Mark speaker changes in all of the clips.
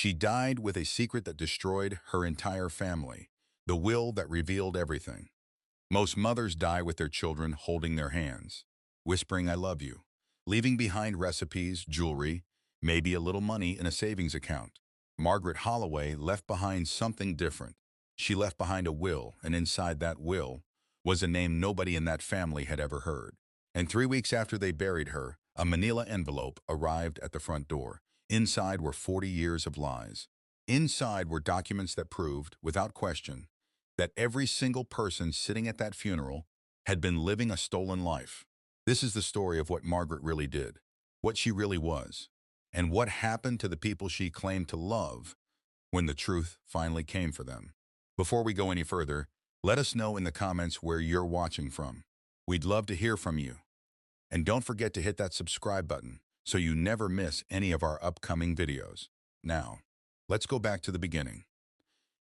Speaker 1: She died with a secret that destroyed her entire family, the will that revealed everything. Most mothers die with their children holding their hands, whispering, "I love you," leaving behind recipes, jewelry, maybe a little money in a savings account. Margaret Holloway left behind something different. She left behind a will, and inside that will was a name nobody in that family had ever heard. And 3 weeks after they buried her, a manila envelope arrived at the front door. Inside were 40 years of lies. Inside were documents that proved, without question, that every single person sitting at that funeral had been living a stolen life. This is the story of what Margaret really did, what she really was, and what happened to the people she claimed to love when the truth finally came for them. Before we go any further, let us know in the comments where you're watching from. We'd love to hear from you. And don't forget to hit that subscribe button so you never miss any of our upcoming videos. Now, let's go back to the beginning.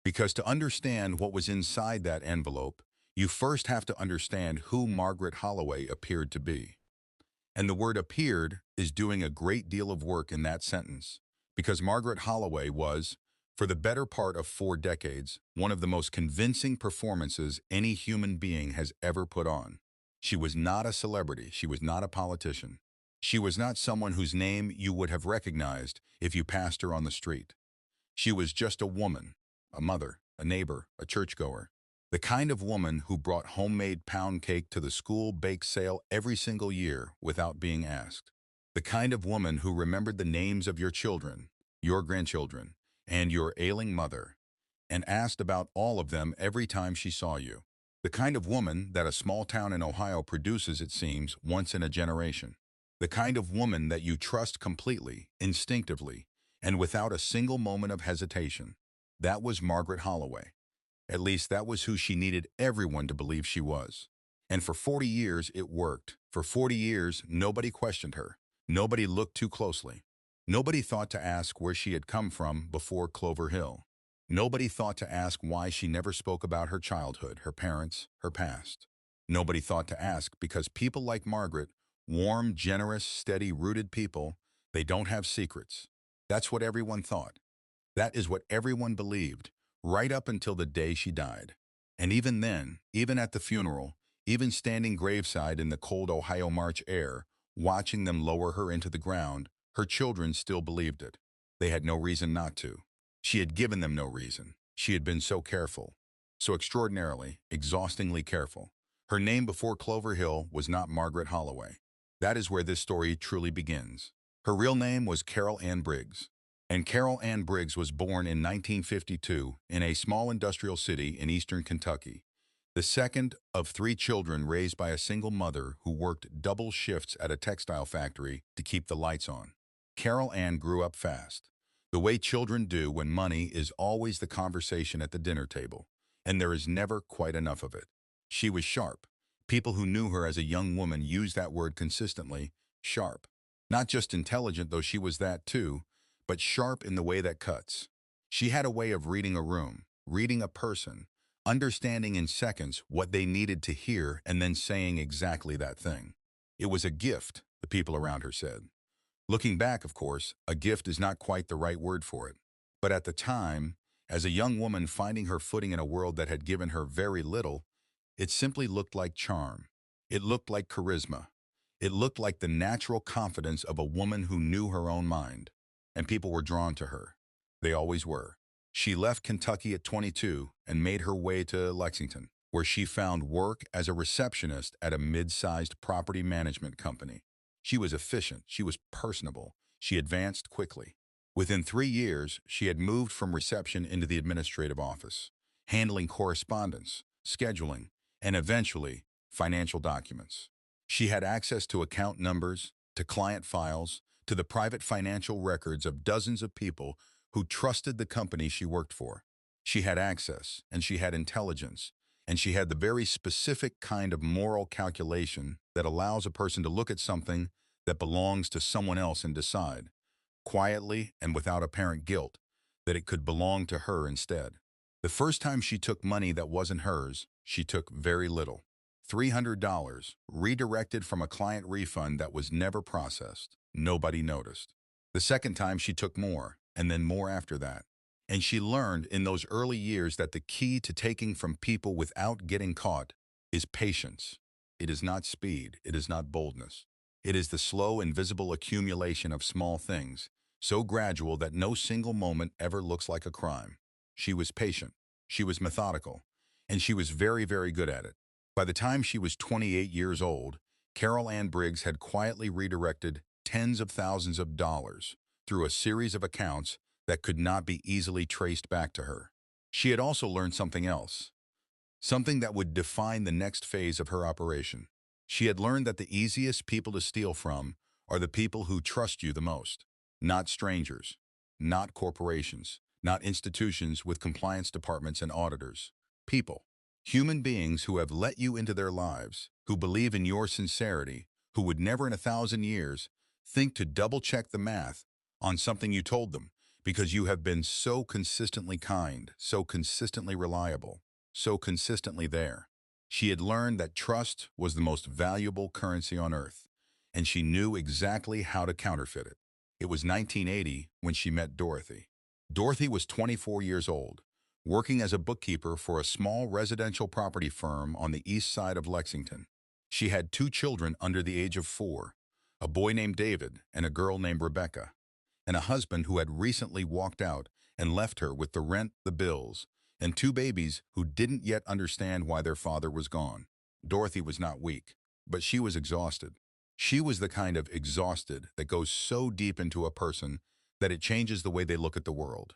Speaker 1: Because to understand what was inside that envelope, you first have to understand who Margaret Holloway appeared to be. And the word appeared is doing a great deal of work in that sentence, because Margaret Holloway was, for the better part of 4 decades, one of the most convincing performances any human being has ever put on. She was not a celebrity. She was not a politician. She was not someone whose name you would have recognized if you passed her on the street. She was just a woman, a mother, a neighbor, a churchgoer. The kind of woman who brought homemade pound cake to the school bake sale every single year without being asked. The kind of woman who remembered the names of your children, your grandchildren, and your ailing mother, and asked about all of them every time she saw you. The kind of woman that a small town in Ohio produces, it seems, once in a generation. The kind of woman that you trust completely, instinctively, and without a single moment of hesitation. That was Margaret Holloway. At least that was who she needed everyone to believe she was. And for 40 years, it worked. For 40 years, nobody questioned her. Nobody looked too closely. Nobody thought to ask where she had come from before Clover Hill. Nobody thought to ask why she never spoke about her childhood, her parents, her past. Nobody thought to ask because people like Margaret, warm, generous, steady, rooted people, they don't have secrets. That's what everyone thought. That is what everyone believed, right up until the day she died. And even then, even at the funeral, even standing graveside in the cold Ohio March air, watching them lower her into the ground, her children still believed it. They had no reason not to. She had given them no reason. She had been so careful, so extraordinarily, exhaustingly careful. Her name before Clover Hill was not Margaret Holloway. That is where this story truly begins. Her real name was Carol Ann Briggs. And Carol Ann Briggs was born in 1952 in a small industrial city in eastern Kentucky, the second of 3 children raised by a single mother who worked double shifts at a textile factory to keep the lights on. Carol Ann grew up fast, the way children do when money is always the conversation at the dinner table, and there is never quite enough of it. She was sharp. People who knew her as a young woman used that word consistently, sharp. Not just intelligent, though she was that too, but sharp in the way that cuts. She had a way of reading a room, reading a person, understanding in seconds what they needed to hear and then saying exactly that thing. It was a gift, the people around her said. Looking back, of course, a gift is not quite the right word for it. But at the time, as a young woman finding her footing in a world that had given her very little, it simply looked like charm. It looked like charisma. It looked like the natural confidence of a woman who knew her own mind. And people were drawn to her. They always were. She left Kentucky at 22 and made her way to Lexington, where she found work as a receptionist at a mid-sized property management company. She was efficient. She was personable. She advanced quickly. Within 3 years, she had moved from reception into the administrative office, handling correspondence, scheduling, and eventually, financial documents. She had access to account numbers, to client files, to the private financial records of dozens of people who trusted the company she worked for. She had access, and she had intelligence, and she had the very specific kind of moral calculation that allows a person to look at something that belongs to someone else and decide, quietly and without apparent guilt, that it could belong to her instead. The first time she took money that wasn't hers, she took very little. $300, redirected from a client refund that was never processed. Nobody noticed. The second time she took more, and then more after that. And she learned in those early years that the key to taking from people without getting caught is patience. It is not speed. It is not boldness. It is the slow, invisible accumulation of small things, so gradual that no single moment ever looks like a crime. She was patient. She was methodical. And she was very, very good at it. By the time she was 28 years old, Carol Ann Briggs had quietly redirected tens of thousands of dollars through a series of accounts that could not be easily traced back to her. She had also learned something else, something that would define the next phase of her operation. She had learned that the easiest people to steal from are the people who trust you the most, not strangers, not corporations, not institutions with compliance departments and auditors. People, human beings who have let you into their lives, who believe in your sincerity, who would never in 1,000 years think to double-check the math on something you told them because you have been so consistently kind, so consistently reliable, so consistently there. She had learned that trust was the most valuable currency on earth, and she knew exactly how to counterfeit it. It was 1980 when she met Dorothy. Dorothy was 24 years old, working as a bookkeeper for a small residential property firm on the east side of Lexington. She had 2 children under the age of 4, a boy named David and a girl named Rebecca, and a husband who had recently walked out and left her with the rent, the bills, and 2 babies who didn't yet understand why their father was gone. Dorothy was not weak, but she was exhausted. She was the kind of exhausted that goes so deep into a person that it changes the way they look at the world,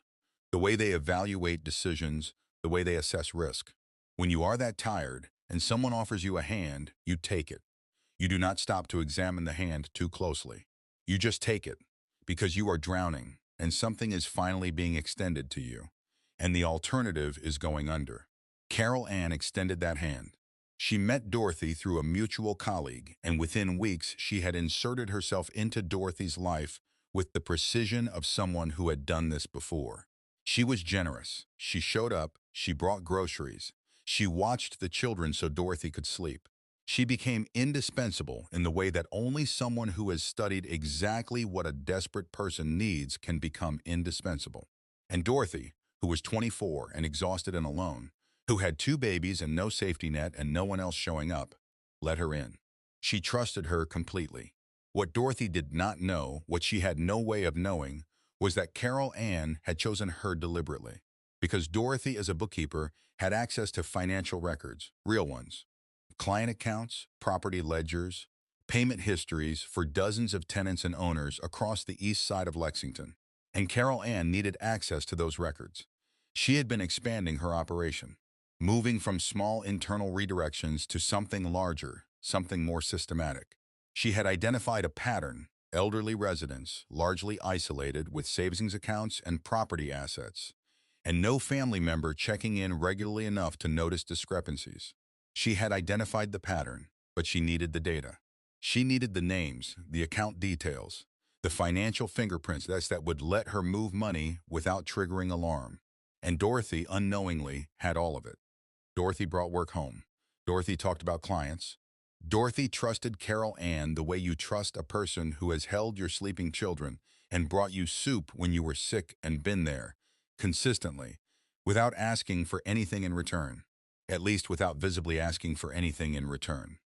Speaker 1: the way they evaluate decisions, the way they assess risk. When you are that tired and someone offers you a hand, you take it. You do not stop to examine the hand too closely. You just take it because you are drowning and something is finally being extended to you, and the alternative is going under. Carol Ann extended that hand. She met Dorothy through a mutual colleague, and within weeks she had inserted herself into Dorothy's life with the precision of someone who had done this before. She was generous. She showed up. She brought groceries. She watched the children so Dorothy could sleep. She became indispensable in the way that only someone who has studied exactly what a desperate person needs can become indispensable. And Dorothy, who was 24 and exhausted and alone, who had 2 babies and no safety net and no one else showing up, let her in. She trusted her completely. What Dorothy did not know, what she had no way of knowing, was that Carol Ann had chosen her deliberately, because Dorothy, as a bookkeeper, had access to financial records, real ones, client accounts, property ledgers, payment histories for dozens of tenants and owners across the east side of Lexington. And Carol Ann needed access to those records. She had been expanding her operation, moving from small internal redirections to something larger, something more systematic. She had identified a pattern: elderly residents, largely isolated with savings accounts and property assets, and no family member checking in regularly enough to notice discrepancies. She had identified the pattern, but she needed the data. She needed the names, the account details, the financial fingerprints that would let her move money without triggering alarm. And Dorothy, unknowingly, had all of it. Dorothy brought work home. Dorothy talked about clients. Dorothy trusted Carol Ann the way you trust a person who has held your sleeping children and brought you soup when you were sick and been there, consistently, without asking for anything in return. At least without visibly asking for anything in return.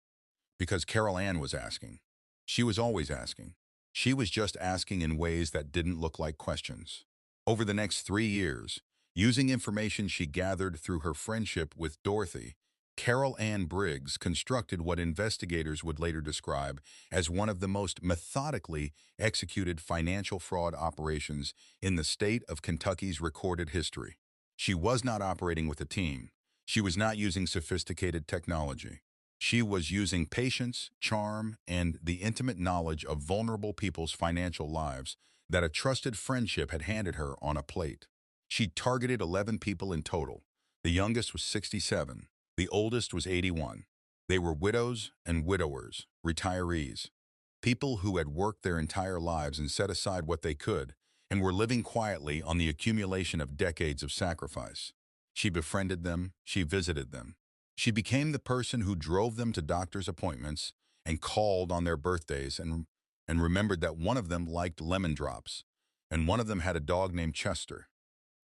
Speaker 1: Because Carol Ann was asking. She was always asking. She was just asking in ways that didn't look like questions. Over the next 3 years, using information she gathered through her friendship with Dorothy, Carol Ann Briggs constructed what investigators would later describe as one of the most methodically executed financial fraud operations in the state of Kentucky's recorded history. She was not operating with a team. She was not using sophisticated technology. She was using patience, charm, and the intimate knowledge of vulnerable people's financial lives that a trusted friendship had handed her on a plate. She targeted 11 people in total. The youngest was 67. The oldest was 81. They were widows and widowers, retirees, people who had worked their entire lives and set aside what they could and were living quietly on the accumulation of decades of sacrifice. She befriended them. She visited them. She became the person who drove them to doctor's appointments and called on their birthdays and remembered that one of them liked lemon drops. and one of them had a dog named Chester,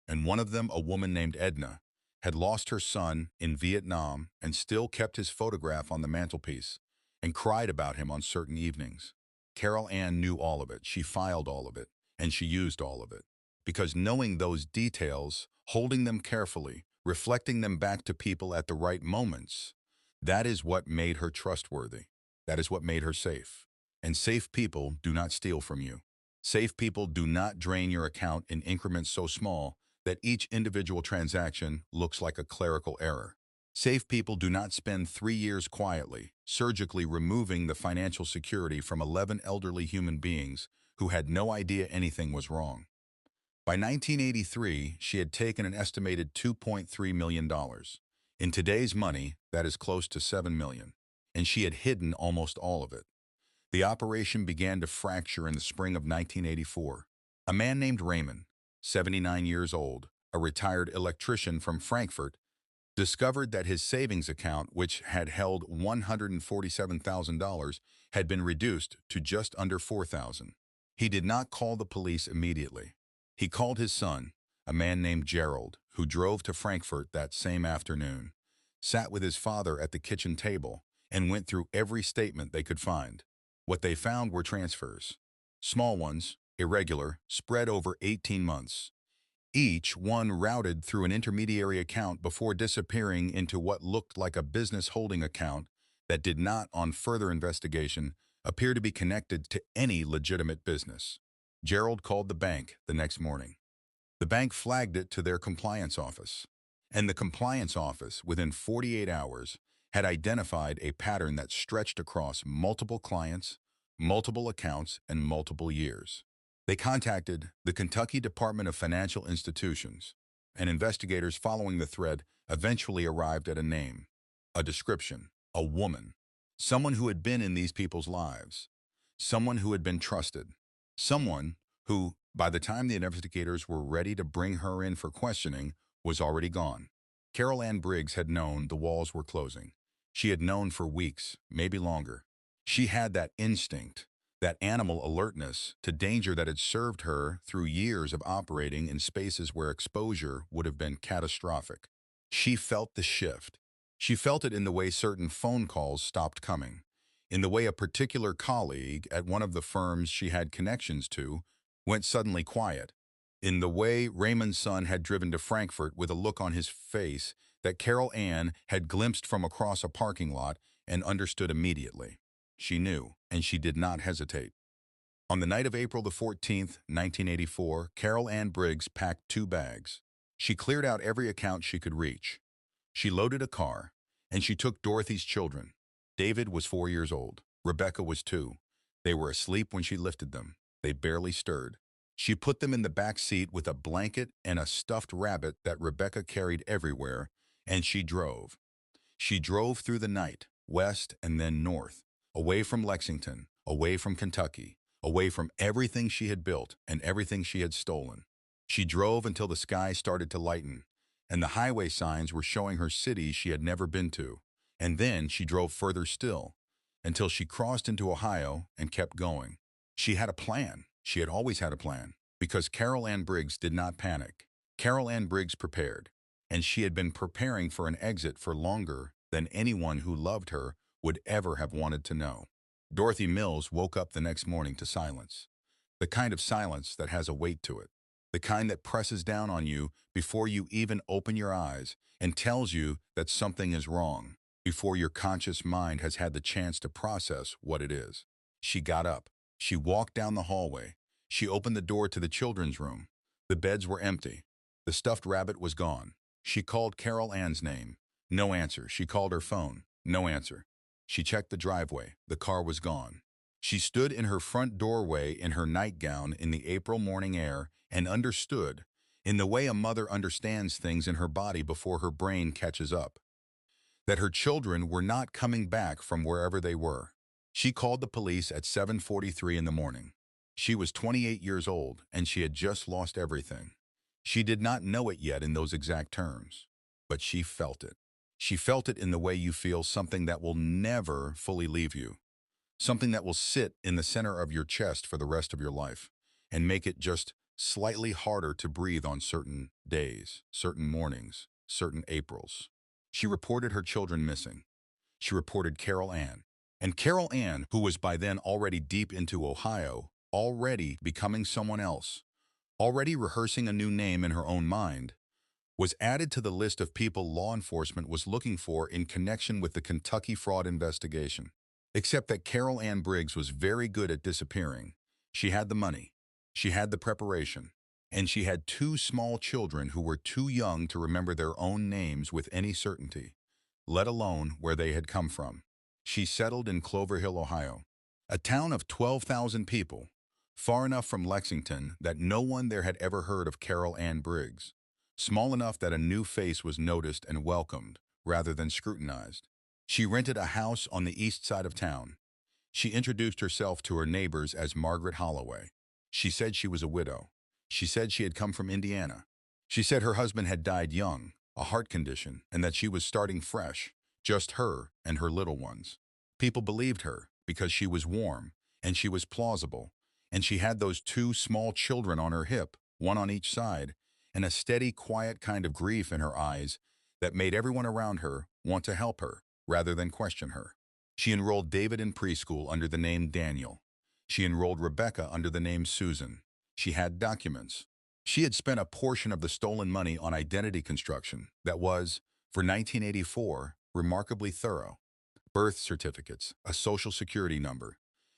Speaker 1: and one of them, a woman named Edna, had lost her son in Vietnam and still kept his photograph on the mantelpiece and cried about him on certain evenings. Carol Ann knew all of it. She filed all of it, and she used all of it. Because knowing those details, holding them carefully, reflecting them back to people at the right moments, that is what made her trustworthy. That is what made her safe. And safe people do not steal from you. Safe people do not drain your account in increments so small that each individual transaction looks like a clerical error. Safe people do not spend 3 years quietly, surgically removing the financial security from 11 elderly human beings who had no idea anything was wrong. By 1983, she had taken an estimated $2.3 million. In today's money, that is close to $7 million, and she had hidden almost all of it. The operation began to fracture in the spring of 1984. A man named Raymond, 79 years old, a retired electrician from Frankfurt, discovered that his savings account, which had held $147,000, had been reduced to just under $4,000. He did not call the police immediately. He called his son, a man named Gerald, who drove to Frankfurt that same afternoon, sat with his father at the kitchen table, and went through every statement they could find. What they found were transfers. Small ones, irregular, spread over 18 months. Each one routed through an intermediary account before disappearing into what looked like a business holding account that did not, on further investigation, appear to be connected to any legitimate business. Gerald called the bank the next morning. The bank flagged it to their compliance office, and the compliance office, within 48 hours, had identified a pattern that stretched across multiple clients, multiple accounts, and multiple years. They contacted the Kentucky Department of Financial Institutions, and investigators following the thread eventually arrived at a name, a description, a woman, someone who had been in these people's lives, someone who had been trusted, someone who, by the time the investigators were ready to bring her in for questioning, was already gone. Carol Ann Briggs had known the walls were closing. She had known for weeks, maybe longer. She had that instinct, that animal alertness to danger that had served her through years of operating in spaces where exposure would have been catastrophic. She felt the shift. She felt it in the way certain phone calls stopped coming, in the way a particular colleague at one of the firms she had connections to went suddenly quiet, in the way Raymond's son had driven to Frankfurt with a look on his face that Carol Ann had glimpsed from across a parking lot and understood immediately. She knew, and she did not hesitate. On the night of April the 14th, 1984, Carol Ann Briggs packed 2 bags. She cleared out every account she could reach. She loaded a car, and she took Dorothy's children. David was 4 years old. Rebecca was 2. They were asleep when she lifted them. They barely stirred. She put them in the back seat with a blanket and a stuffed rabbit that Rebecca carried everywhere, and she drove. She drove through the night, west and then north, away from Lexington, away from Kentucky, away from everything she had built and everything she had stolen. She drove until the sky started to lighten, and the highway signs were showing her cities she had never been to. And then she drove further still, until she crossed into Ohio and kept going. She had a plan. She had always had a plan, because Carol Ann Briggs did not panic. Carol Ann Briggs prepared, and she had been preparing for an exit for longer than anyone who loved her would ever have wanted to know. Dorothy Mills woke up the next morning to silence. The kind of silence that has a weight to it. The kind that presses down on you before you even open your eyes and tells you that something is wrong, before your conscious mind has had the chance to process what it is. She got up. She walked down the hallway. She opened the door to the children's room. The beds were empty. The stuffed rabbit was gone. She called Carol Ann's name. No answer. She called her phone. No answer. She checked the driveway. The car was gone. She stood in her front doorway in her nightgown in the April morning air and understood, in the way a mother understands things in her body before her brain catches up, that her children were not coming back from wherever they were. She called the police at 7:43 in the morning. She was 28 years old, and she had just lost everything. She did not know it yet in those exact terms, but she felt it. She felt it in the way you feel something that will never fully leave you, something that will sit in the center of your chest for the rest of your life, and make it just slightly harder to breathe on certain days, certain mornings, certain Aprils. She reported her children missing. She reported Carol Ann. And Carol Ann, who was by then already deep into Ohio, already becoming someone else, already rehearsing a new name in her own mind, was added to the list of people law enforcement was looking for in connection with the Kentucky fraud investigation. Except that Carol Ann Briggs was very good at disappearing. She had the money, she had the preparation, and she had two small children who were too young to remember their own names with any certainty, let alone where they had come from. She settled in Clover Hill, Ohio, a town of 12,000 people, far enough from Lexington that no one there had ever heard of Carol Ann Briggs, small enough that a new face was noticed and welcomed rather than scrutinized. She rented a house on the east side of town. She introduced herself to her neighbors as Margaret Holloway. She said she was a widow. She said she had come from Indiana. She said her husband had died young, a heart condition, and that she was starting fresh, just her and her little ones. People believed her because she was warm, and she was plausible, and she had those two small children on her hip, one on each side, and a steady, quiet kind of grief in her eyes that made everyone around her want to help her rather than question her. She enrolled David in preschool under the name Daniel. She enrolled Rebecca under the name Susan. She had documents. She had spent a portion of the stolen money on identity construction that was, for 1984, remarkably thorough. Birth certificates, a social security number,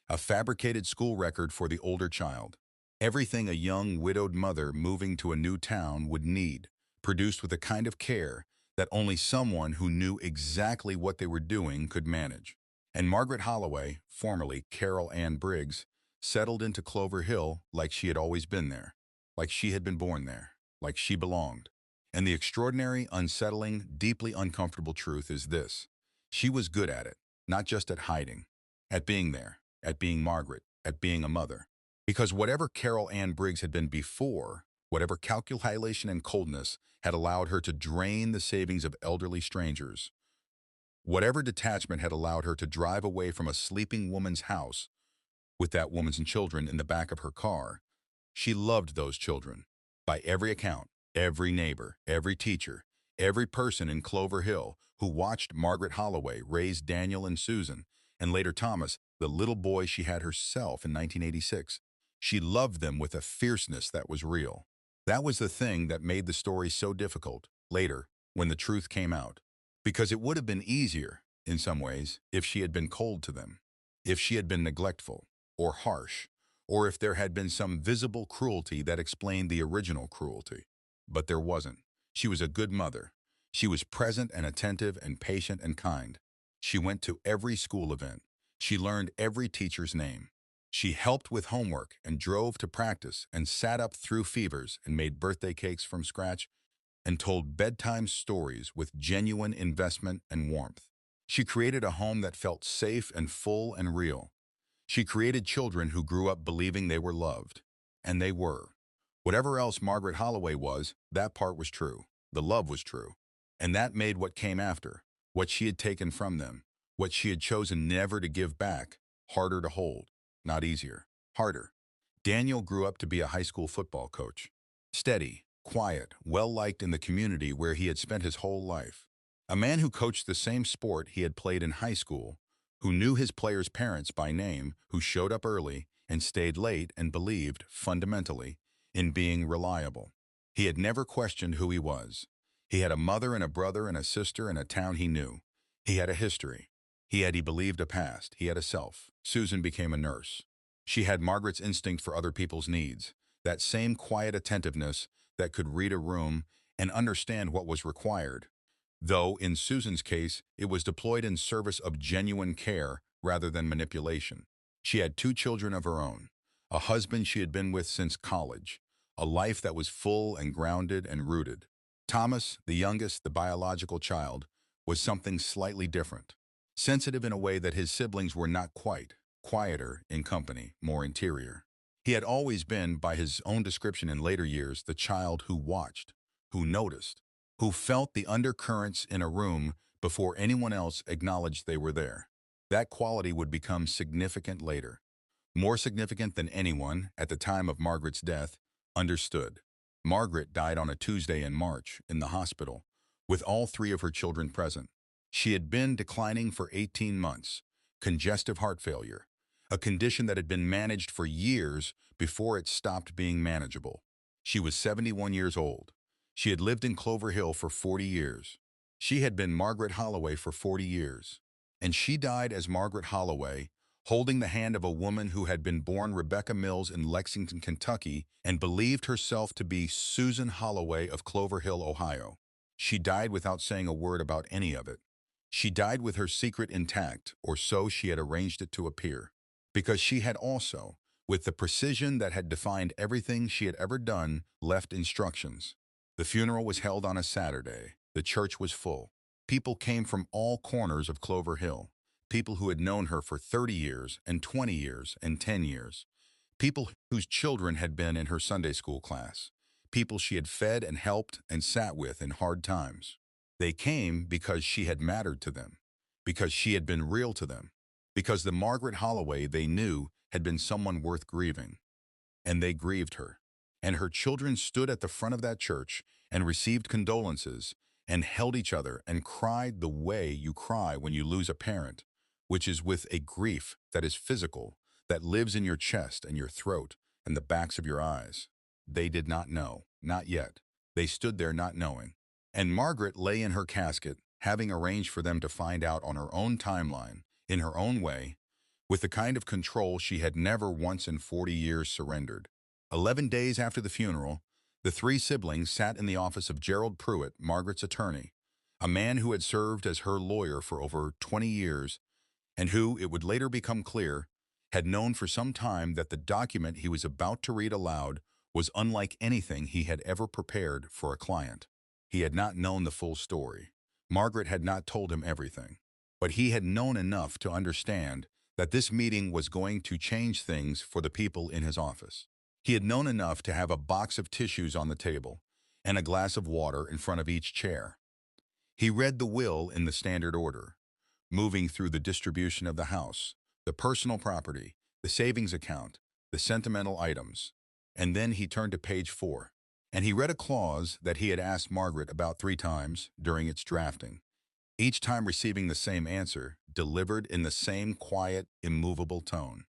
Speaker 1: a fabricated school record for the older child. Everything a young widowed mother moving to a new town would need, produced with a kind of care that only someone who knew exactly what they were doing could manage. And Margaret Holloway, formerly Carol Ann Briggs, settled into Clover Hill like she had always been there, like she had been born there, like she belonged. And the extraordinary, unsettling, deeply uncomfortable truth is this: she was good at it, not just at hiding, at being there, at being Margaret, at being a mother. Because whatever Carol Ann Briggs had been before, whatever calculation and coldness had allowed her to drain the savings of elderly strangers, whatever detachment had allowed her to drive away from a sleeping woman's house with that woman's children in the back of her car, she loved those children. By every account, every neighbor, every teacher, every person in Clover Hill who watched Margaret Holloway raise Daniel and Susan, and later Thomas, the little boy she had herself in 1986, she loved them with a fierceness that was real. That was the thing that made the story so difficult, later, when the truth came out. Because it would have been easier, in some ways, if she had been cold to them, if she had been neglectful, or harsh, or if there had been some visible cruelty that explained the original cruelty. But there wasn't. She was a good mother. She was present and attentive and patient and kind. She went to every school event. She learned every teacher's name. She helped with homework and drove to practice and sat up through fevers and made birthday cakes from scratch and told bedtime stories with genuine investment and warmth. She created a home that felt safe and full and real. She created children who grew up believing they were loved. And they were. Whatever else Margaret Holloway was, that part was true. The love was true. And that made what came after, what she had taken from them, what she had chosen never to give back, harder to hold. Not easier. Harder. Daniel grew up to be a high school football coach. Steady, quiet, well-liked in the community where he had spent his whole life. A man who coached the same sport he had played in high school, who knew his players' parents by name, who showed up early and stayed late and believed, fundamentally, in being reliable. He had never questioned who he was. He had a mother and a brother and a sister in a town he knew. He had a history. He believed, a past. He had a self. Susan became a nurse. She had Margaret's instinct for other people's needs, that same quiet attentiveness that could read a room and understand what was required. Though, in Susan's case, it was deployed in service of genuine care rather than manipulation. She had two children of her own, a husband she had been with since college, a life that was full and grounded and rooted. Thomas, the youngest, the biological child, was something slightly different. Sensitive in a way that his siblings were not quite, quieter in company, more interior. He had always been, by his own description in later years, the child who watched, who noticed, who felt the undercurrents in a room before anyone else acknowledged they were there. That quality would become significant later. More significant than anyone, at the time of Margaret's death, Understood. Margaret died on a Tuesday in March in the hospital, with all three of her children present. She had been declining for 18 months, congestive heart failure, a condition that had been managed for years before it stopped being manageable. She was 71 years old. She had lived in Clover Hill for 40 years. She had been Margaret Holloway for 40 years. And she died as Margaret Holloway, holding the hand of a woman who had been born Rebecca Mills in Lexington, Kentucky, and believed herself to be Susan Holloway of Clover Hill, Ohio. She died without saying a word about any of it. She died with her secret intact, or so she had arranged it to appear, because she had also, with the precision that had defined everything she had ever done, left instructions. The funeral was held on a Saturday. The church was full. People came from all corners of Clover Hill. People who had known her for 30 years and 20 years and 10 years. People whose children had been in her Sunday school class. People she had fed and helped and sat with in hard times. They came because she had mattered to them, because she had been real to them, because the Margaret Holloway they knew had been someone worth grieving. And they grieved her. And her children stood at the front of that church and received condolences and held each other and cried the way you cry when you lose a parent, which is with a grief that is physical, that lives in your chest and your throat and the backs of your eyes. They did not know, not yet. They stood there not knowing. And Margaret lay in her casket, having arranged for them to find out on her own timeline, in her own way, with the kind of control she had never once in 40 years surrendered. 11 days after the funeral, the three siblings sat in the office of Gerald Pruitt, Margaret's attorney, a man who had served as her lawyer for over 20 years and who, it would later become clear, had known for some time that the document he was about to read aloud was unlike anything he had ever prepared for a client. He had not known the full story. Margaret had not told him everything. But he had known enough to understand that this meeting was going to change things for the people in his office. He had known enough to have a box of tissues on the table and a glass of water in front of each chair. He read the will in the standard order, moving through the distribution of the house, the personal property, the savings account, the sentimental items. And then he turned to page 4, and he read a clause that he had asked Margaret about 3 times during its drafting, each time receiving the same answer, delivered in the same quiet, immovable tone.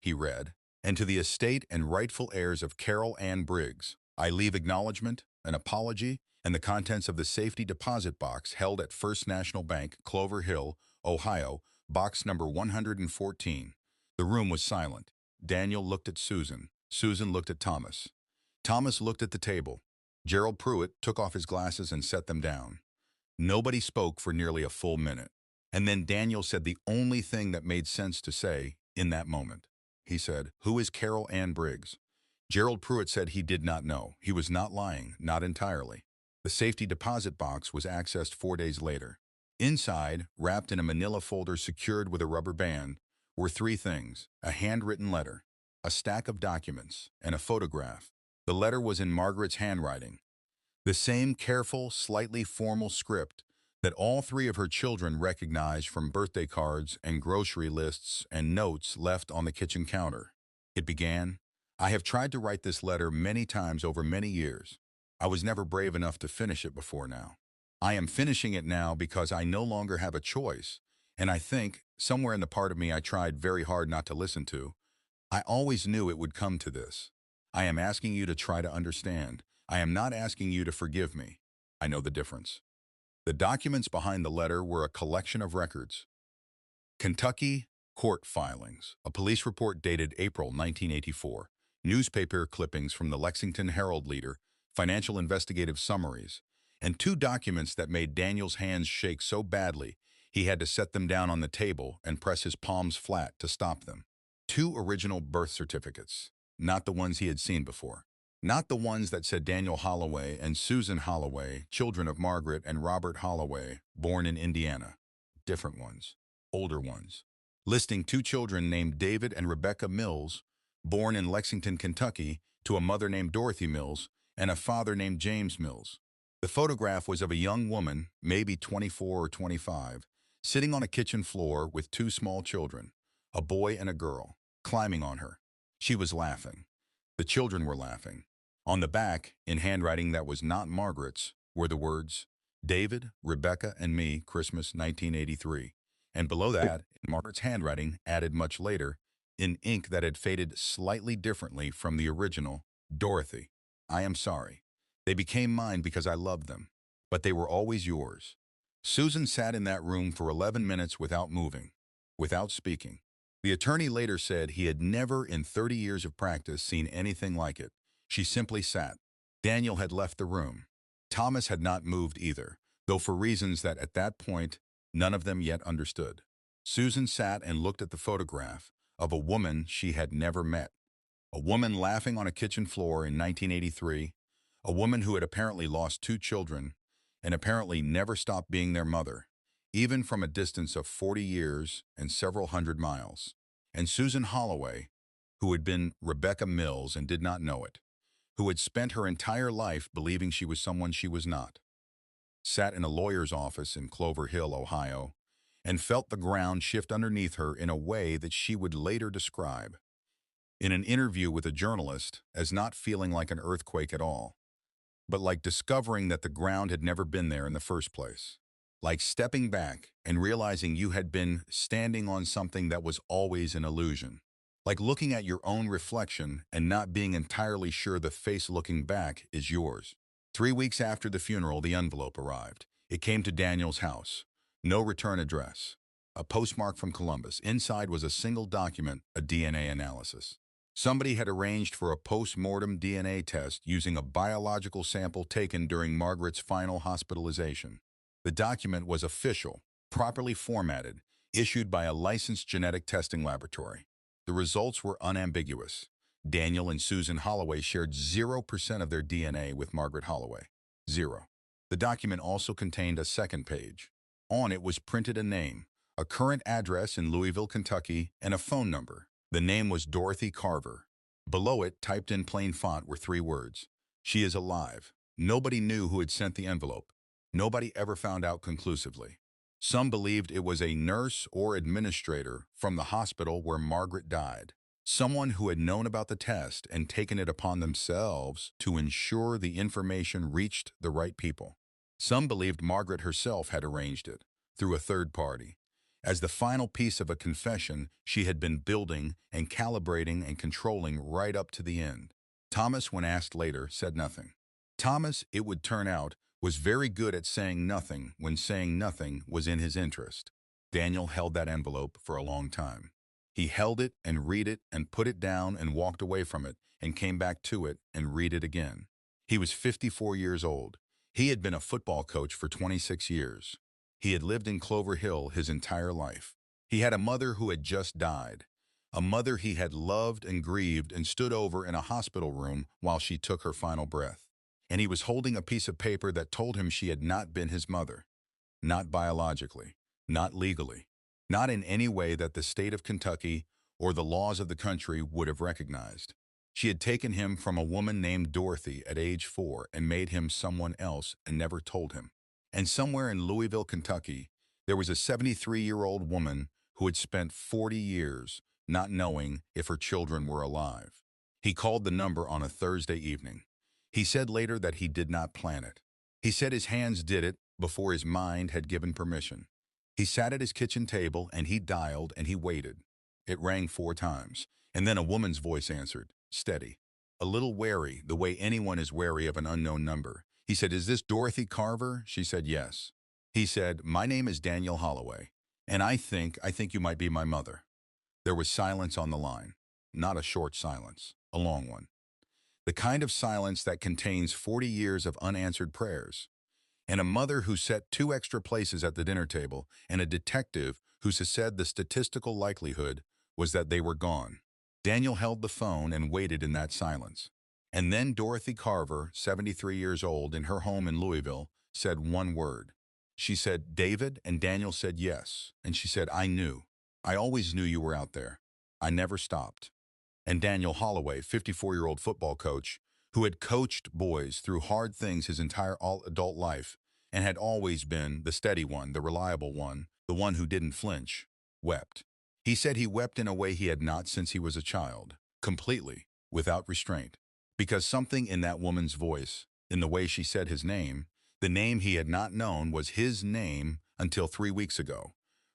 Speaker 1: He read, "And to the estate and rightful heirs of Carol Ann Briggs, I leave acknowledgement, an apology, and the contents of the safety deposit box held at First National Bank, Clover Hill, Ohio, box number 114. The room was silent. Daniel looked at Susan. Susan looked at Thomas. Thomas looked at the table. Gerald Pruitt took off his glasses and set them down. Nobody spoke for nearly a full minute. And then Daniel said the only thing that made sense to say in that moment. He said, "Who is Carol Ann Briggs?" Gerald Pruitt said he did not know. He was not lying, not entirely. The safety deposit box was accessed 4 days later. Inside, wrapped in a manila folder secured with a rubber band, were 3 things: a handwritten letter, a stack of documents, and a photograph. The letter was in Margaret's handwriting, the same careful, slightly formal script that all 3 of her children recognized from birthday cards and grocery lists and notes left on the kitchen counter. It began, "I have tried to write this letter many times over many years. I was never brave enough to finish it before now. I am finishing it now because I no longer have a choice, and I think, somewhere in the part of me I tried very hard not to listen to, I always knew it would come to this. I am asking you to try to understand. I am not asking you to forgive me. I know the difference." The documents behind the letter were a collection of records. Kentucky court filings, a police report dated April 1984, newspaper clippings from the Lexington Herald-Leader, financial investigative summaries, and 2 documents that made Daniel's hands shake so badly he had to set them down on the table and press his palms flat to stop them. 2 original birth certificates, not the ones he had seen before. Not the ones that said Daniel Holloway and Susan Holloway, children of Margaret and Robert Holloway, born in Indiana. Different ones, older ones, listing 2 children named David and Rebecca Mills, born in Lexington, Kentucky, to a mother named Dorothy Mills and a father named James Mills. The photograph was of a young woman, maybe 24 or 25, sitting on a kitchen floor with 2 small children, a boy and a girl, climbing on her. She was laughing. The children were laughing. On the back, in handwriting that was not Margaret's, were the words, David, Rebecca, and me, Christmas 1983. And below that, in Margaret's handwriting, added much later, in ink that had faded slightly differently from the original, Dorothy, I am sorry. They became mine because I loved them, but they were always yours. Susan sat in that room for 11 minutes without moving, without speaking. The attorney later said he had never in 30 years of practice seen anything like it. She simply sat. Daniel had left the room. Thomas had not moved either, though for reasons that at that point none of them yet understood. Susan sat and looked at the photograph of a woman she had never met. A woman laughing on a kitchen floor in 1983, a woman who had apparently lost 2 children and apparently never stopped being their mother, even from a distance of 40 years and several hundred miles. And Susan Holloway, who had been Rebecca Mills and did not know it, who had spent her entire life believing she was someone she was not, sat in a lawyer's office in Clover Hill, Ohio, and felt the ground shift underneath her in a way that she would later describe, in an interview with a journalist, as not feeling like an earthquake at all, but like discovering that the ground had never been there in the first place. Like stepping back and realizing you had been standing on something that was always an illusion. Like looking at your own reflection and not being entirely sure the face looking back is yours. 3 weeks after the funeral, the envelope arrived. It came to Daniel's house. No return address. A postmark from Columbus. Inside was a single document, a DNA analysis. Somebody had arranged for a post-mortem DNA test using a biological sample taken during Margaret's final hospitalization. The document was official, properly formatted, issued by a licensed genetic testing laboratory. The results were unambiguous. Daniel and Susan Holloway shared 0% of their DNA with Margaret Holloway. 0. The document also contained a second page. On it was printed a name, a current address in Louisville, Kentucky, and a phone number. The name was Dorothy Carver. Below it, typed in plain font, were 3 words. She is alive. Nobody knew who had sent the envelope. Nobody ever found out conclusively. Some believed it was a nurse or administrator from the hospital where Margaret died. Someone who had known about the test and taken it upon themselves to ensure the information reached the right people. Some believed Margaret herself had arranged it, through a third party, as the final piece of a confession she had been building and calibrating and controlling right up to the end. Thomas, when asked later, said nothing. Thomas, it would turn out, was very good at saying nothing when saying nothing was in his interest. Daniel held that envelope for a long time. He held it and read it and put it down and walked away from it and came back to it and read it again. He was 54 years old. He had been a football coach for 26 years. He had lived in Clover Hill his entire life. He had a mother who had just died, a mother he had loved and grieved and stood over in a hospital room while she took her final breath. And he was holding a piece of paper that told him she had not been his mother, not biologically, not legally, not in any way that the state of Kentucky or the laws of the country would have recognized. She had taken him from a woman named Dorothy at age 4 and made him someone else and never told him. And somewhere in Louisville, Kentucky, there was a 73-year-old woman who had spent 40 years not knowing if her children were alive. He called the number on a Thursday evening. He said later that he did not plan it. He said his hands did it before his mind had given permission. He sat at his kitchen table and he dialed and he waited. It rang 4 times, and then a woman's voice answered, steady, a little wary, the way anyone is wary of an unknown number. He said, "Is this Dorothy Carver?" She said, "Yes." He said, "My name is Daniel Holloway, and I think you might be my mother." There was silence on the line. Not a short silence, a long one. The kind of silence that contains 40 years of unanswered prayers, and a mother who set 2 extra places at the dinner table, and a detective who said the statistical likelihood was that they were gone. Daniel held the phone and waited in that silence. And then Dorothy Carver, 73 years old, in her home in Louisville, said one word. She said, "David," and Daniel said yes. And she said, "I knew. I always knew you were out there. I never stopped." And Daniel Holloway, 54-year-old football coach, who had coached boys through hard things his entire adult life and had always been the steady one, the reliable one, the one who didn't flinch, wept. He said he wept in a way he had not since he was a child, completely, without restraint. because something in that woman's voice, in the way she said his name, the name he had not known was his name until 3 weeks ago,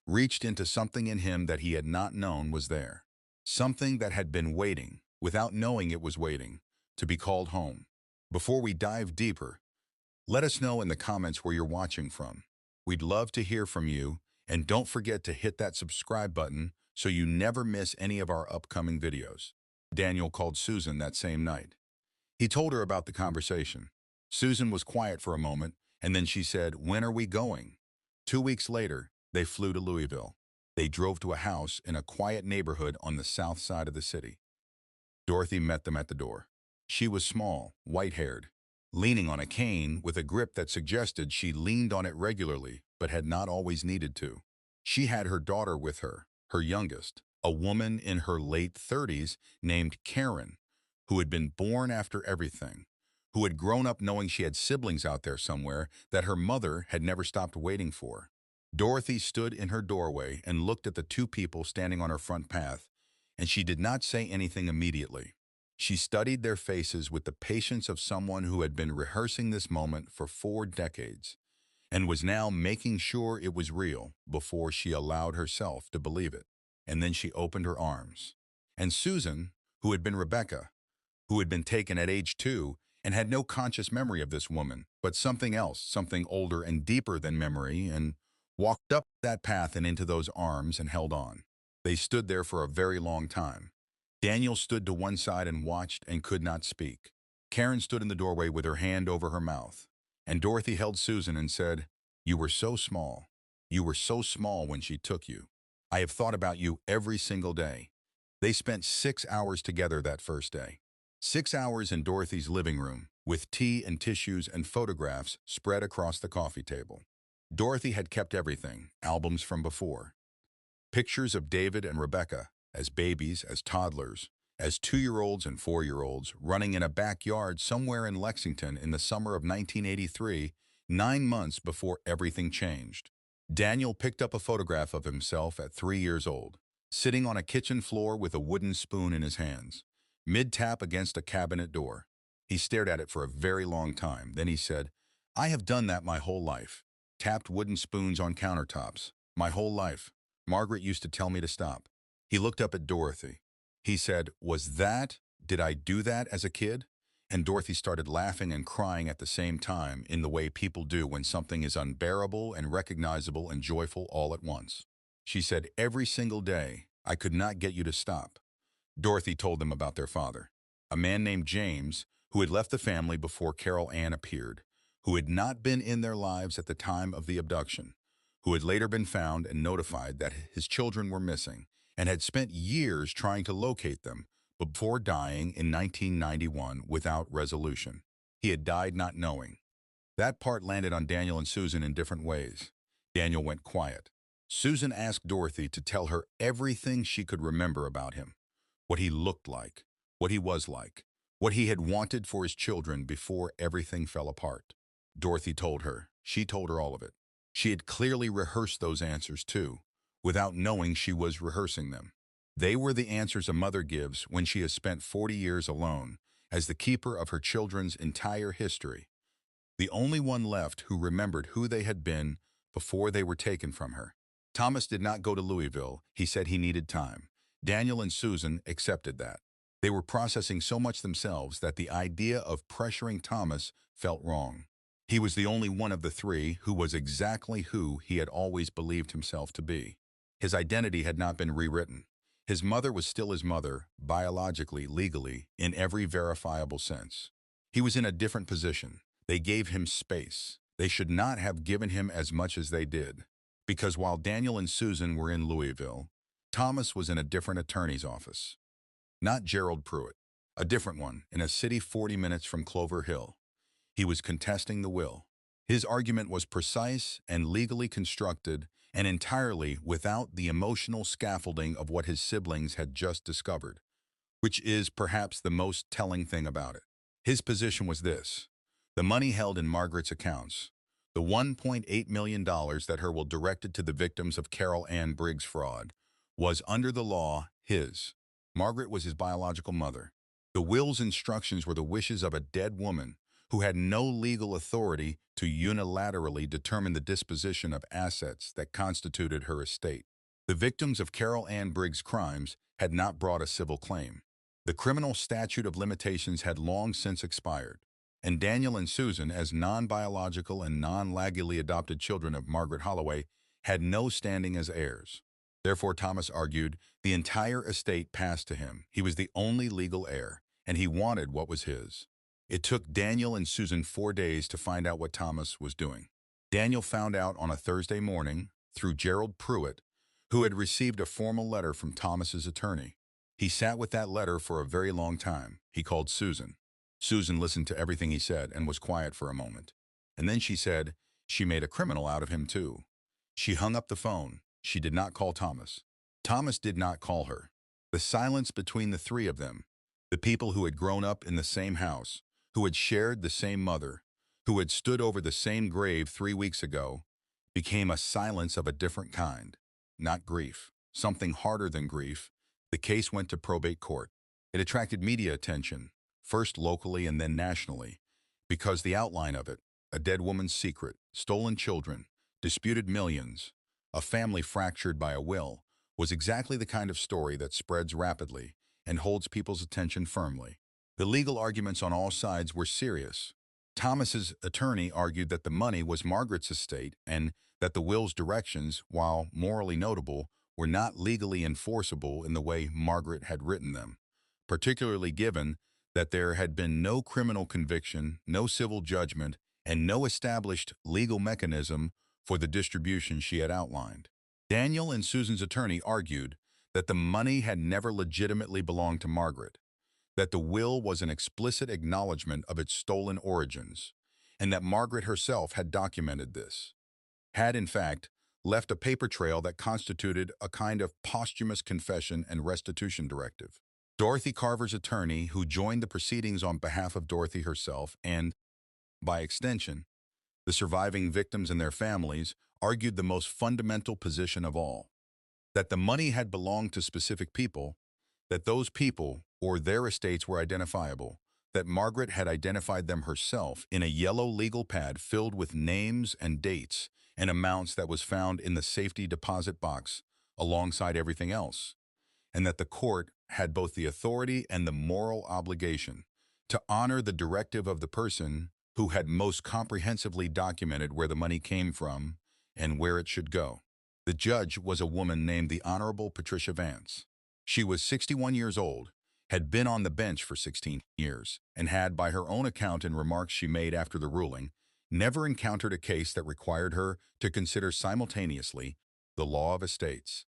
Speaker 1: reached into something in him that he had not known was there. Something that had been waiting, without knowing it was waiting, to be called home. Before we dive deeper, let us know in the comments where you're watching from. We'd love to hear from you, and don't forget to hit that subscribe button so you never miss any of our upcoming videos. Daniel called Susan that same night. He told her about the conversation. Susan was quiet for a moment, and then she said, "When are we going?" 2 weeks later, they flew to Louisville. They drove to a house in a quiet neighborhood on the south side of the city. Dorothy met them at the door. She was small, white-haired, leaning on a cane with a grip that suggested she leaned on it regularly but had not always needed to. She had her daughter with her, her youngest, a woman in her late 30s named Karen, who had been born after everything, who had grown up knowing she had siblings out there somewhere that her mother had never stopped waiting for. Dorothy stood in her doorway and looked at the two people standing on her front path, and she did not say anything immediately. She studied their faces with the patience of someone who had been rehearsing this moment for 4 decades, and was now making sure it was real before she allowed herself to believe it. And then she opened her arms. And Susan, who had been Rebecca, who had been taken at age 2 and had no conscious memory of this woman, but something else, something older and deeper than memory, and walked up that path and into those arms and held on. They stood there for a very long time. Daniel stood to one side and watched and could not speak. Karen stood in the doorway with her hand over her mouth, and Dorothy held Susan and said, "You were so small. You were so small when she took you. I have thought about you every single day." They spent 6 hours together that first day. 6 hours in Dorothy's living room, with tea and tissues and photographs spread across the coffee table. Dorothy had kept everything, albums from before. Pictures of David and Rebecca, as babies, as toddlers, as 2-year-olds and 4-year-olds, running in a backyard somewhere in Lexington in the summer of 1983, 9 months before everything changed. Daniel picked up a photograph of himself at 3 years old, sitting on a kitchen floor with a wooden spoon in his hands, mid-tap against a cabinet door. He stared at it for a very long time. Then he said, "I have done that my whole life. Tapped wooden spoons on countertops. My whole life. Margaret used to tell me to stop." He looked up at Dorothy. He said, Did I do that as a kid?" And Dorothy started laughing and crying at the same time, in the way people do when something is unbearable and recognizable and joyful all at once. She said, "Every single day, I could not get you to stop." Dorothy told them about their father, a man named James, who had left the family before Carol Ann appeared, who had not been in their lives at the time of the abduction, who had later been found and notified that his children were missing, and had spent years trying to locate them before dying in 1991 without resolution. He had died not knowing. That part landed on Daniel and Susan in different ways. Daniel went quiet. Susan asked Dorothy to tell her everything she could remember about him, what he looked like, what he was like, what he had wanted for his children before everything fell apart. Dorothy told her. She told her all of it. She had clearly rehearsed those answers too, without knowing she was rehearsing them. They were the answers a mother gives when she has spent 40 years alone, as the keeper of her children's entire history, the only one left who remembered who they had been before they were taken from her. Thomas did not go to Louisville. He said he needed time. Daniel and Susan accepted that. They were processing so much themselves that the idea of pressuring Thomas felt wrong. He was the only one of the three who was exactly who he had always believed himself to be. His identity had not been rewritten. His mother was still his mother, biologically, legally, in every verifiable sense. He was in a different position. They gave him space. They should not have given him as much as they did. Because while Daniel and Susan were in Louisville, Thomas was in a different attorney's office. Not Gerald Pruitt, a different one, in a city 40 minutes from Clover Hill. He was contesting the will. His argument was precise and legally constructed, and entirely without the emotional scaffolding of what his siblings had just discovered, which is perhaps the most telling thing about it. His position was this: the money held in Margaret's accounts, the $1.8 million that her will directed to the victims of Carol Ann Briggs' fraud, was under the law his. Margaret was his biological mother. The will's instructions were the wishes of a dead woman who had no legal authority to unilaterally determine the disposition of assets that constituted her estate. The victims of Carol Ann Briggs' crimes had not brought a civil claim. The criminal statute of limitations had long since expired, and Daniel and Susan, as non-biological and non-legally adopted children of Margaret Holloway, had no standing as heirs. Therefore, Thomas argued, the entire estate passed to him. He was the only legal heir, and he wanted what was his. It took Daniel and Susan 4 days to find out what Thomas was doing. Daniel found out on a Thursday morning through Gerald Pruitt, who had received a formal letter from Thomas's attorney. He sat with that letter for a very long time. He called Susan. Susan listened to everything he said and was quiet for a moment. And then she said she made a criminal out of him too. She hung up the phone. She did not call Thomas. Thomas did not call her. The silence between the three of them, the people who had grown up in the same house, who had shared the same mother, who had stood over the same grave 3 weeks ago, became a silence of a different kind. Not grief, something harder than grief. The case went to probate court. It attracted media attention, first locally and then nationally, because the outline of it, a dead woman's secret, stolen children, disputed millions, a family fractured by a will, was exactly the kind of story that spreads rapidly and holds people's attention firmly. The legal arguments on all sides were serious. Thomas's attorney argued that the money was Margaret's estate and that the will's directions, while morally notable, were not legally enforceable in the way Margaret had written them, particularly given that there had been no criminal conviction, no civil judgment, and no established legal mechanism for the distribution she had outlined. Daniel and Susan's attorney argued that the money had never legitimately belonged to Margaret, that the will was an explicit acknowledgement of its stolen origins, and that Margaret herself had documented this, had in fact left a paper trail that constituted a kind of posthumous confession and restitution directive. Dorothy Carver's attorney, who joined the proceedings on behalf of Dorothy herself and, by extension, the surviving victims and their families, argued the most fundamental position of all, that the money had belonged to specific people, that those people or their estates were identifiable, that Margaret had identified them herself in a yellow legal pad filled with names and dates and amounts that was found in the safety deposit box alongside everything else, and that the court had both the authority and the moral obligation to honor the directive of the person who had most comprehensively documented where the money came from and where it should go. The judge was a woman named the Honorable Patricia Vance. She was 61 years old, had been on the bench for 16 years, and had, by her own account and remarks she made after the ruling, never encountered a case that required her to consider simultaneously the law of estates,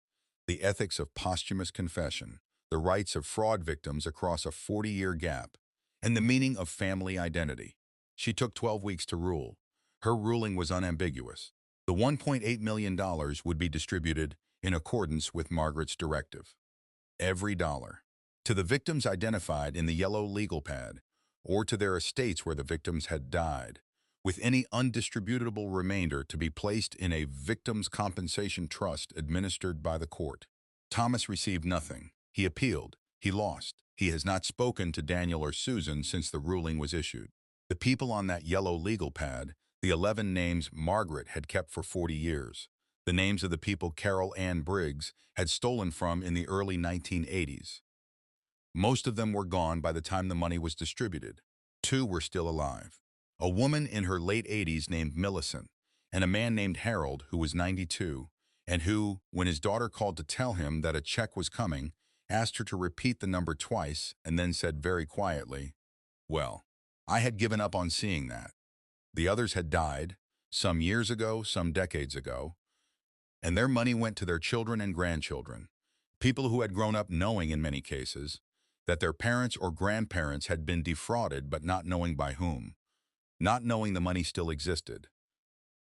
Speaker 1: the ethics of posthumous confession, the rights of fraud victims across a 40-year gap, and the meaning of family identity. She took 12 weeks to rule. Her ruling was unambiguous. The $1.8 million would be distributed in accordance with Margaret's directive. Every dollar. To the victims identified in the yellow legal pad, or to their estates where the victims had died, with any undistributable remainder to be placed in a victims' compensation trust administered by the court. Thomas received nothing. He appealed. He lost. He has not spoken to Daniel or Susan since the ruling was issued. The people on that yellow legal pad, the 11 names Margaret had kept for 40 years, the names of the people Carol Ann Briggs had stolen from in the early 1980s. Most of them were gone by the time the money was distributed. 2 were still alive. A woman in her late 80s named Millicent, and a man named Harold who was 92, and who, when his daughter called to tell him that a check was coming, asked her to repeat the number twice and then said very quietly, "Well, I had given up on seeing that." The others had died, some years ago, some decades ago, and their money went to their children and grandchildren, people who had grown up knowing in many cases that their parents or grandparents had been defrauded but not knowing by whom, not knowing the money still existed,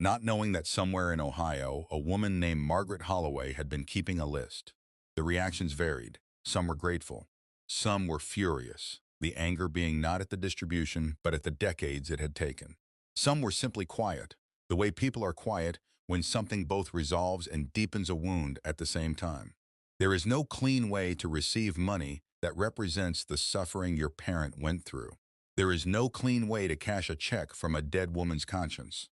Speaker 1: not knowing that somewhere in Ohio a woman named Margaret Holloway had been keeping a list. The reactions varied. Some were grateful. Some were furious, the anger being not at the distribution but at the decades it had taken. Some were simply quiet, the way people are quiet when something both resolves and deepens a wound at the same time. There is no clean way to receive money that represents the suffering your parent went through. There is no clean way to cash a check from a dead woman's conscience.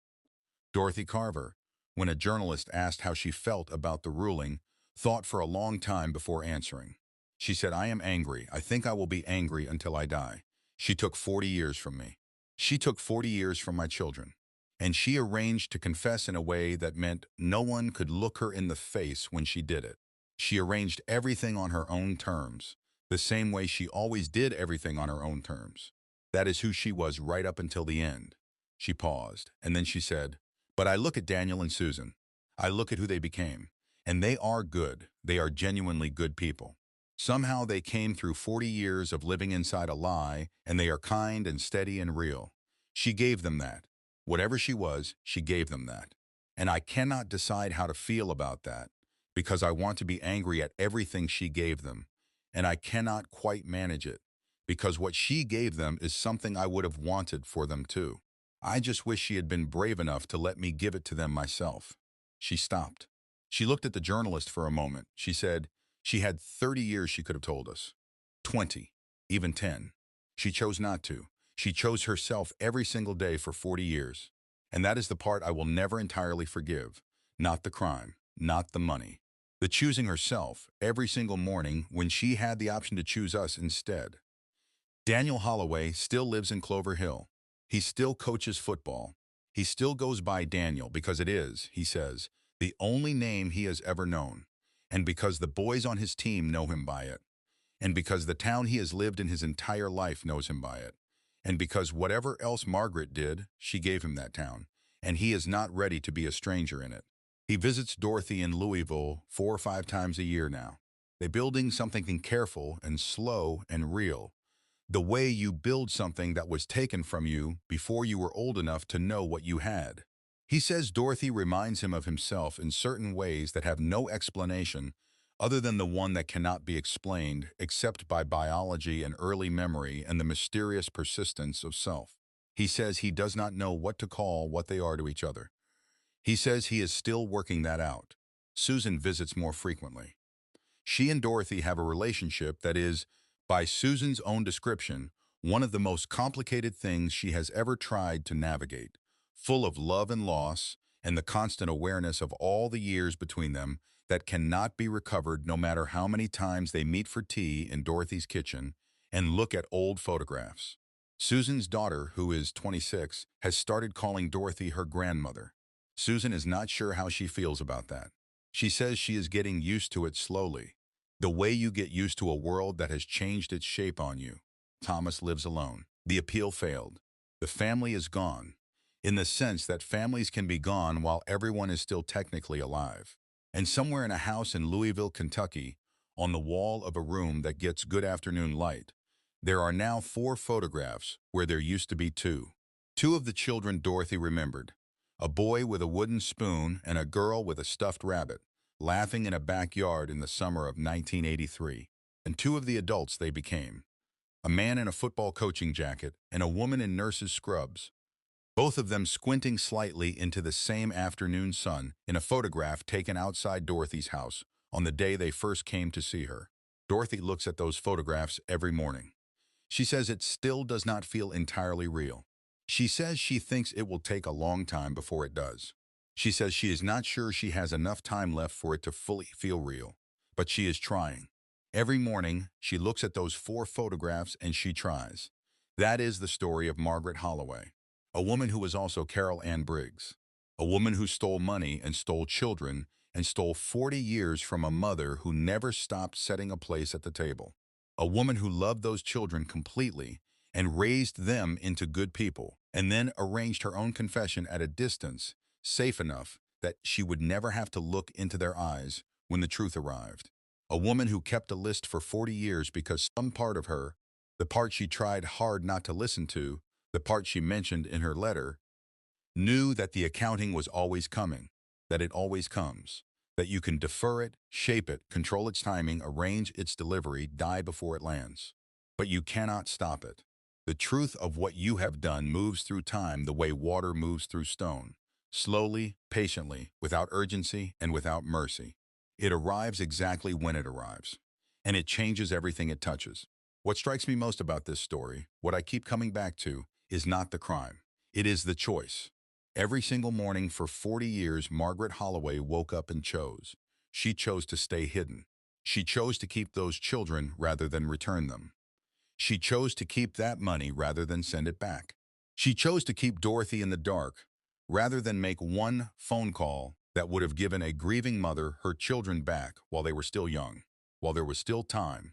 Speaker 1: Dorothy Carver, when a journalist asked how she felt about the ruling, thought for a long time before answering. She said, "I am angry. I think I will be angry until I die. She took 40 years from me. She took 40 years from my children. And she arranged to confess in a way that meant no one could look her in the face when she did it. She arranged everything on her own terms, the same way she always did everything on her own terms. That is who she was right up until the end." She paused, and then she said, "But I look at Daniel and Susan. I look at who they became. And they are good. They are genuinely good people. Somehow they came through 40 years of living inside a lie, and they are kind and steady and real. She gave them that. Whatever she was, she gave them that. And I cannot decide how to feel about that, because I want to be angry at everything she gave them. And I cannot quite manage it, because what she gave them is something I would have wanted for them too. I just wish she had been brave enough to let me give it to them myself." She stopped. She looked at the journalist for a moment. She said, "She had 30 years she could have told us. 20, even 10. She chose not to. She chose herself every single day for 40 years. And that is the part I will never entirely forgive. Not the crime, not the money. The choosing herself every single morning when she had the option to choose us instead." Daniel Holloway still lives in Clover Hill. He still coaches football. He still goes by Daniel because it is, he says, the only name he has ever known, and because the boys on his team know him by it, and because the town he has lived in his entire life knows him by it, and because whatever else Margaret did, she gave him that town, and he is not ready to be a stranger in it. He visits Dorothy in Louisville 4 or 5 times a year now. They're building something careful and slow and real, the way you build something that was taken from you before you were old enough to know what you had. He says Dorothy reminds him of himself in certain ways that have no explanation other than the one that cannot be explained except by biology and early memory and the mysterious persistence of self. He says he does not know what to call what they are to each other. He says he is still working that out. Susan visits more frequently. She and Dorothy have a relationship that is, by Susan's own description, one of the most complicated things she has ever tried to navigate, full of love and loss and the constant awareness of all the years between them that cannot be recovered no matter how many times they meet for tea in Dorothy's kitchen and look at old photographs. Susan's daughter, who is 26, has started calling Dorothy her grandmother. Susan is not sure how she feels about that. She says she is getting used to it slowly, the way you get used to a world that has changed its shape on you. Thomas lives alone. The appeal failed. The family is gone, in the sense that families can be gone while everyone is still technically alive. And somewhere in a house in Louisville, Kentucky, on the wall of a room that gets good afternoon light, there are now 4 photographs where there used to be 2. 2 of the children Dorothy remembered, a boy with a wooden spoon and a girl with a stuffed rabbit, laughing in a backyard in the summer of 1983. And 2 of the adults they became, a man in a football coaching jacket and a woman in nurse's scrubs, both of them squinting slightly into the same afternoon sun in a photograph taken outside Dorothy's house on the day they first came to see her. Dorothy looks at those photographs every morning. She says it still does not feel entirely real. She says she thinks it will take a long time before it does. She says she is not sure she has enough time left for it to fully feel real, but she is trying. Every morning, she looks at those 4 photographs and she tries. That is the story of Margaret Holloway, a woman who was also Carol Ann Briggs, a woman who stole money and stole children and stole 40 years from a mother who never stopped setting a place at the table, a woman who loved those children completely and raised them into good people, and then arranged her own confession at a distance, safe enough that she would never have to look into their eyes when the truth arrived. A woman who kept a list for 40 years because some part of her, the part she tried hard not to listen to, the part she mentioned in her letter, knew that the accounting was always coming, that it always comes, that you can defer it, shape it, control its timing, arrange its delivery, die before it lands. But you cannot stop it. The truth of what you have done moves through time the way water moves through stone, slowly, patiently, without urgency and without mercy. It arrives exactly when it arrives. and it changes everything it touches. What strikes me most about this story, what I keep coming back to, is not the crime. It is the choice. Every single morning for 40 years, Margaret Holloway woke up and chose. She chose to stay hidden. She chose to keep those children rather than return them. She chose to keep that money rather than send it back. She chose to keep Dorothy in the dark rather than make one phone call that would have given a grieving mother her children back while they were still young, while there was still time,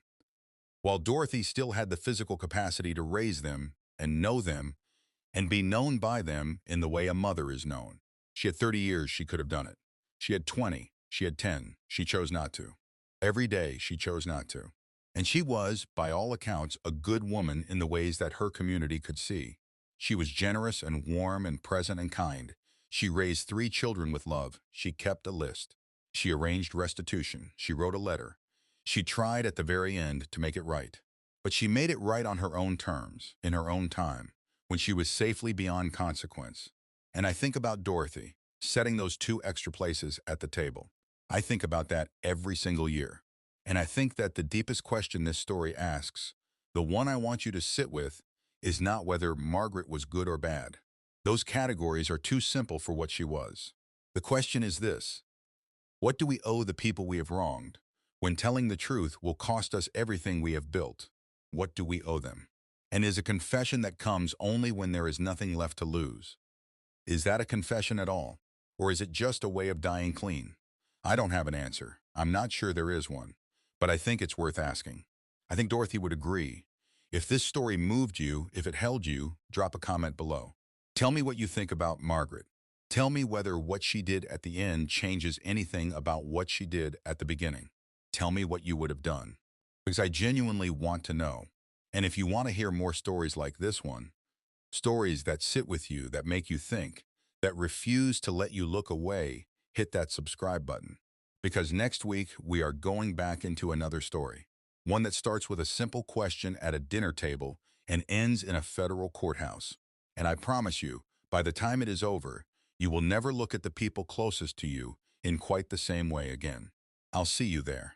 Speaker 1: while Dorothy still had the physical capacity to raise them and be known by them in the way a mother is known. She had 30 years she could have done it. She had 20. She had 10. She chose not to. Every day she chose not to. And she was, by all accounts, a good woman in the ways that her community could see. She was generous and warm and present and kind. She raised 3 children with love. She kept a list. She arranged restitution. She wrote a letter. She tried at the very end to make it right. But she made it right on her own terms, in her own time, when she was safely beyond consequence. And I think about Dorothy, setting those 2 extra places at the table. I think about that every single year. And I think that the deepest question this story asks, the one I want you to sit with, is not whether Margaret was good or bad. Those categories are too simple for what she was. The question is this: what do we owe the people we have wronged? When telling the truth will cost us everything we have built, what do we owe them? And is a confession that comes only when there is nothing left to lose? Is that a confession at all? Or is it just a way of dying clean? I don't have an answer. I'm not sure there is one. But I think it's worth asking. I think Dorothy would agree. If this story moved you, if it held you, drop a comment below. Tell me what you think about Margaret. Tell me whether what she did at the end changes anything about what she did at the beginning. Tell me what you would have done. Because I genuinely want to know. And if you want to hear more stories like this one, stories that sit with you, that make you think, that refuse to let you look away, hit that subscribe button. Because next week, we are going back into another story. One that starts with a simple question at a dinner table and ends in a federal courthouse. And I promise you, by the time it is over, you will never look at the people closest to you in quite the same way again. I'll see you there.